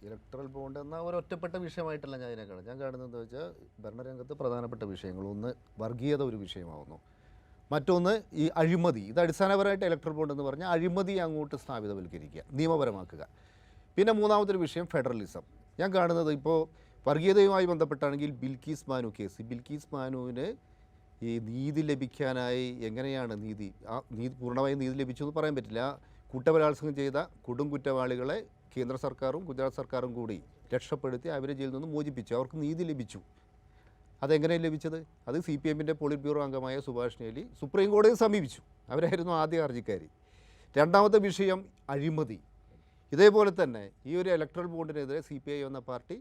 Electoral bond എന്ന ഒരൊറ്റപ്പെട്ട വിഷയമായിട്ടല്ല ഞാൻ ഇതിനെ കാണുന്നത്. ഞാൻ കാണുന്നത് എന്താ വെച്ചാൽ ഭരണരംഗത്ത് പ്രധാനപ്പെട്ട വിഷയങ്ങൾ, ഒന്ന് വർഗീയത ഒരു വിഷയമാവുന്നു, മറ്റൊന്ന് ഈ അഴിമതി. ഇത് അടിസ്ഥാനപരമായിട്ട് ഇലക്ട്രൽ ബോണ്ട് എന്ന് പറഞ്ഞാൽ അഴിമതി അങ്ങോട്ട് സ്ഥാപിതവൽക്കരിക്കുക, നിയമപരമാക്കുക. പിന്നെ മൂന്നാമതൊരു വിഷയം ഫെഡറലിസം. ഞാൻ കാണുന്നത് ഇപ്പോൾ വർഗീയതയുമായി ബന്ധപ്പെട്ടാണെങ്കിൽ ബിൽക്കീസ് ബാനു കേസ്, ബിൽക്കീസ് ബാനുവിന് ഈ നീതി ലഭിക്കാനായി എങ്ങനെയാണ് നീതി പൂർണ്ണമായും നീതി ലഭിച്ചു എന്ന് പറയാൻ പറ്റില്ല. കൂട്ടബലാത്സംഗം ചെയ്ത കൊടും കുറ്റവാളികളെ കേന്ദ്ര സർക്കാരും ഗുജറാത്ത് സർക്കാരും കൂടി രക്ഷപ്പെടുത്തി അവരെ ജയിലിൽ നിന്ന് മോചിപ്പിച്ചു. അവർക്ക് നീതി ലഭിച്ചു. അതെങ്ങനെയാണ് ലഭിച്ചത്? അത് CPM-ൻ്റെ പോളിറ്റ് ബ്യൂറോ അംഗമായ സുഭാഷ് നേലി സുപ്രീം കോടതിയെ സമീപിച്ചു. അവരായിരുന്നു ആദ്യ ഹർജിക്കാർ. രണ്ടാമത്തെ വിഷയം അഴിമതി. ഇതേപോലെ തന്നെ ഈ ഒരു ഇലക്ട്രൽ ബോണ്ടിനെതിരെ CPI എന്ന പാർട്ടി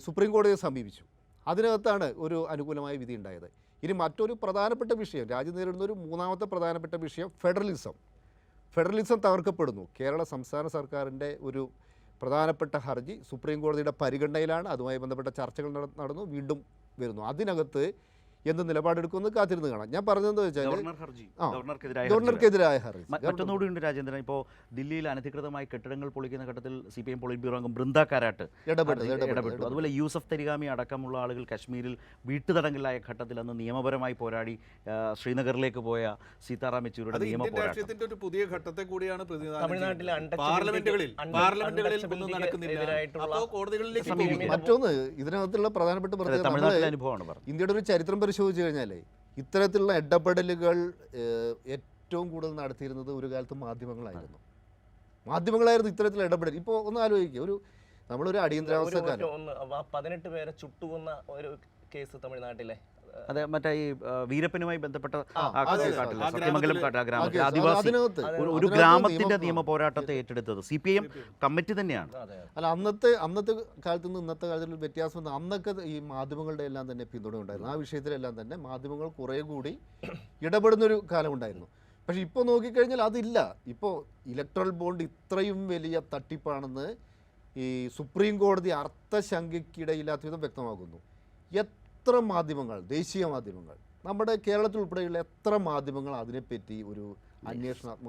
സുപ്രീം കോടതിയെ സമീപിച്ചു. അതിനകത്താണ് ഒരു അനുകൂലമായ വിധി ഉണ്ടായത്. ഇനി മറ്റൊരു പ്രധാനപ്പെട്ട വിഷയം, രാജ്യം നേരിടുന്ന ഒരു മൂന്നാമത്തെ പ്രധാനപ്പെട്ട വിഷയം ഫെഡറലിസം തകർക്കപ്പെടുന്നു. കേരള സംസ്ഥാന സർക്കാരിൻ്റെ ഒരു പ്രധാനപ്പെട്ട ഹർജി സുപ്രീം കോടതിയുടെ പരിഗണനയിലാണ്. അതുമായി ബന്ധപ്പെട്ട ചർച്ചകൾ നടന്നു, വീണ്ടും വരുന്നു. അതിനകത്ത് എന്ത് നിലപാടെടുക്കുമെന്ന് കാത്തിരുന്ന് കാണാം. ഞാൻ പറഞ്ഞതെന്ന് വെച്ചാൽ ഗവർണർക്കെതിരായ ഹർജി. മറ്റൊന്നുകൂടിയുണ്ട് രാജേന്ദ്രൻ. ഇപ്പോൾ ദില്ലിയിൽ അനധികൃതമായി കെട്ടിടങ്ങൾ പൊളിക്കുന്ന ഘട്ടത്തിൽ CPM പോളിറ്റ് ബ്യൂറോ അംഗം ബൃന്ദ കാരാട്ട് ഇടപെട്ടു. അതുപോലെ യൂസഫ് തരിഗാമി അടക്കമുള്ള ആളുകൾ കശ്മീരിൽ വീട്ടുതടങ്കലായ ഘട്ടത്തിൽ അന്ന് നിയമപരമായി പോരാടി ശ്രീനഗറിലേക്ക് പോയ സീതാറാം യെച്ചൂരിയുടെ നിയമ പോരാട്ടത്തിന്റെ ഒരു പുതിയ ഘട്ടത്തെ കൂടിയാണ് തമിഴ്നാട്ടിലെ പാർലമെന്റുകളിൽ മറ്റൊന്ന് ഇതിനകത്തുള്ള പ്രധാനപ്പെട്ട തമിഴ്നാട്ടിലെ അനുഭവമാണ്. ഇന്ത്യയുടെ ഒരു ചരിത്രം പരിശോധിച്ച് കഴിഞ്ഞാൽ ഇത്തരത്തിലുള്ള ഇടപെടലുകൾ ഏറ്റവും കൂടുതൽ നടത്തിയിരുന്നത് ഒരു കാലത്ത് മാധ്യമങ്ങളായിരുന്നു ഇത്തരത്തിലുള്ള ഇടപെടൽ. ഇപ്പോൾ ഒന്ന് ആലോചിക്കുക, നമ്മളൊരു അടിയന്തരാവസ്ഥക്കാലം 18 പേരെ ചുട്ടുകൊന്ന ഒരു കേസ് തമിഴ്നാട്ടിലെ, അതെ, മറ്റേ ഈ വീരപ്പനുമായി ബന്ധപ്പെട്ട സത്യമംഗലം ഗ്രാമത്തിൽ ആദിവാസി ഒരു ഗ്രാമത്തിന്റെ നിയമ പോരാട്ടത്തെ ഏറ്റെടുത്തത് CPM കമ്മിറ്റി തന്നെയാണ്. അല്ല, അന്നത്തെ കാലത്ത് നിന്ന് ഇന്നത്തെ കാലത്തിൽ വ്യത്യാസം. അന്നൊക്കെ ഈ മാധ്യമങ്ങളുടെ എല്ലാം തന്നെ പിന്തുണ ഉണ്ടായിരുന്നു. ആ വിഷയത്തിലെല്ലാം തന്നെ മാധ്യമങ്ങൾ കുറേ കൂടി ഇടപെടുന്നൊരു കാലം ഉണ്ടായിരുന്നു. പക്ഷേ ഇപ്പോൾ നോക്കിക്കഴിഞ്ഞാൽ അതില്ല. ഇപ്പോൾ ഇലക്ട്രൽ ബോണ്ട് ഇത്രയും വലിയ തട്ടിപ്പാണെന്ന് ഈ സുപ്രീം കോടതി അർത്ഥശങ്കയ്ക്കിടയില്ലാത്ത വിധം വ്യക്തമാക്കുന്നു. എത്ര മാധ്യമങ്ങൾ, ദേശീയ മാധ്യമങ്ങൾ, നമ്മുടെ കേരളത്തിൽ ഉൾപ്പെടെയുള്ള എത്ര മാധ്യമങ്ങൾ അതിനെപ്പറ്റി ഒരു അന്വേഷണാത്മക